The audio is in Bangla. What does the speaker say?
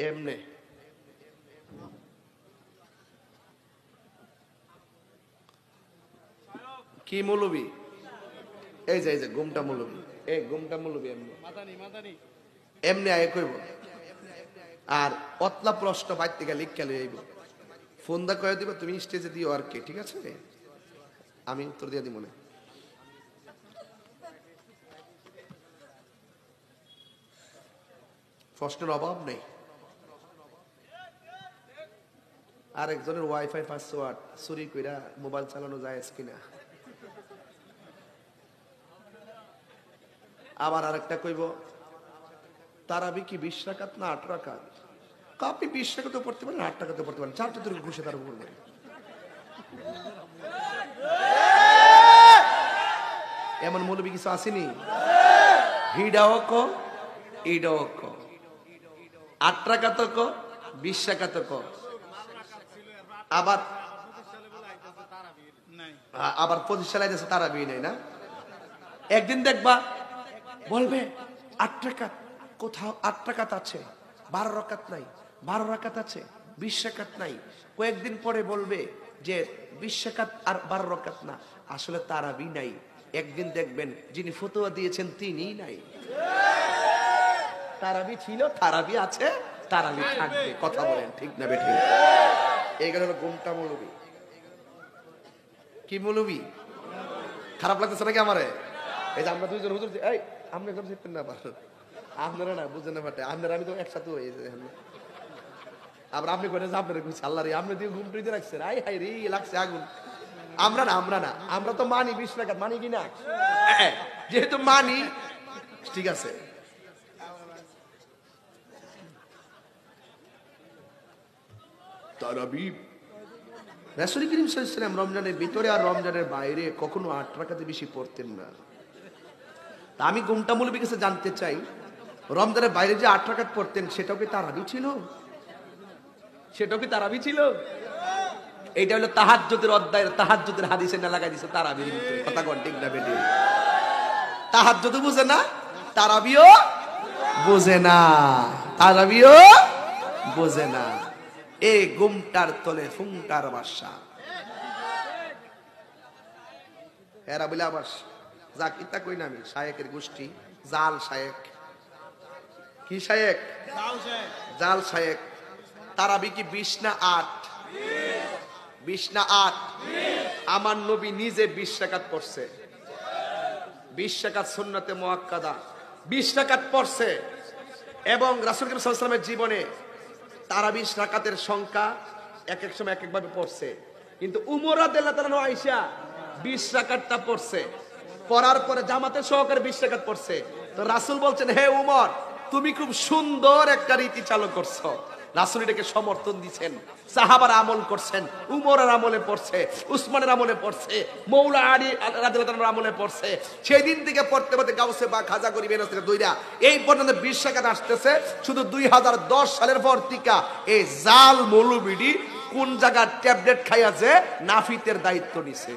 এমনে কি মৌলবি? এই যে গুমটা মৌলবি, এই গুমটা মৌলবি এমনি আয় কইব। আর অতলা প্রশ্ন বাইর থেকে লিখে লইব, ফোন দা কয়ে দিব, তুমি স্টেজে দিও আর কি, ঠিক আছে? আমি উত্তর দিয়ে দিব না। প্রশ্নের অভাব নেই। আরেকজনের ওয়াইফাই পাসওয়ার্ড চুরি কইরা মোবাইল চালানো যায় কিনা? আবার আরেকটা কইব তারাবি কি 20 রাকাত না 8 রাকাত? আপনি 20 রাকাতও পড়তে পারেন, 8 রাকাতও পড়তে পারেন, চারটা ধরে ঘুষে তার উপর মারি। এমন মৌলবি কিছু আসেনি? হিডাও কো ইডাও কো, 8 রাকাত কো 20 রাকাত কো। আবার 25 সালে আছে তারাবি নাই না? একদিন দেখবা বলবে 8 রাকাত, কোথাও 8 রাকাত আছে, 12 রাকাত নাই, 12 রাকাত আছে, 20 রাকাত নাই। কয়েকদিন পরে বলবে যে 20 রাকাত আর 12 রাকাত না, আসলে তারাবি নাই। একদিন দেখবেন যিনি ফতোয়া দিয়েছেন তিনিই নাই। তারাবি ছিল, তারাবি আছে, তারাবি থাকবে। কথা বলেন ঠিক না বেঠিক? এইগুলো হলো গুমটা মৌলবি। কি মৌলবি? খারাপ লাগতেছে নাকি আমারে? এই যে আমরা দুইজন হুজুর, এই আপনি একদম শিখতেন না, আপনারা না বুঝেন না পাঠে, আপনারা আমি তো একসাথে হয়ে যাই। আবার আপনি করে যে আপনারা কইছে আল্লাহ রে, আপনি দিয়ে ঘুম টুইতে রাখছেন, আই হাই রে লাগছে আগুন। আমরা না, আমরা তো মানি 20 রাকাত, মানি কি না? যেহেতু মানি, ঠিক আছে। তারাবি রাসূল করিম সাল্লাল্লাহু আলাইহি ওয়াসাল্লাম রমজানের ভিতরে আর রমজানের বাইরে কখনো 8 রাকাতে বেশি পড়তেন না। তা আমি গুমটা মৌলবীর কাছে জানতে চাই, রমজানের বাইরে যে 8 রাকাত পড়তেন সেটাও কি তারাবি ছিল? সেটাও কি তারাবি ছিল? এইটা হলো তাহাজ্জুদের অধ্যায়ের, তাহাজ্জুদের হাদিসে না লাগাই দিছে তারাবির ভিতরে। কথা কোন ঠিক না বেঠিক? তাহাজ্জুদ বুঝে না, তারাবিও বুঝে না, তারাবিও বুঝে না। এই গুমটার তলে ফুংটার বাসা। এরা বলে আবার যাক ইতা কই না আমি, শায়েকের গোষ্ঠী, জাল শায়েক। কি শায়েক? জাল শায়েক। তারাবি কি 20 না 8? 20 না 8? আমার নবী নিজে 20 রাকাত পড়ছে। 20 রাকাত সুন্নতে মুআক্কাদা 20 রাকাত পড়ছে। এবং রাসূল করিম সাল্লাল্লাহু আলাইহি ওয়াসাল্লামের জীবনে তারাবি রাকাতের সংখ্যা এক এক সময় এক এক ভাবে পড়ছে। কিন্তু উমর রাদিয়াল্লাহু তাআলা আয়েশা 20 রাকাতটা পড়ছে, পড়ার পরে জামাতে সহকারে 20 রাকাত পড়ছে। তো রাসূল বলছেন, হে উমর, তুমি খুব সুন্দর একটা রীতি চালু করছো। রাসূল এটাকে সমর্থন দিয়েছেন। সাহাবারা আমল করছেন, উমরের আমলে পড়ছে, উসমানের আমলে পড়ছে, মৌলা আলী রাদিয়াল্লাহু তাআলার আমলে পড়ছে। সেই দিন থেকে পড়তে পড়তে গাউসে বা খাজা গরিব এর থেকে দুইটা এই পর্যন্ত 20 রাকাত আসতেছে। শুধু 2010 সালের পর থেকে এই জাল মৌলবীডি কোন জায়গা ট্যাবলেট খাইয়া যে নাফিতের দায়িত্ব নিছে।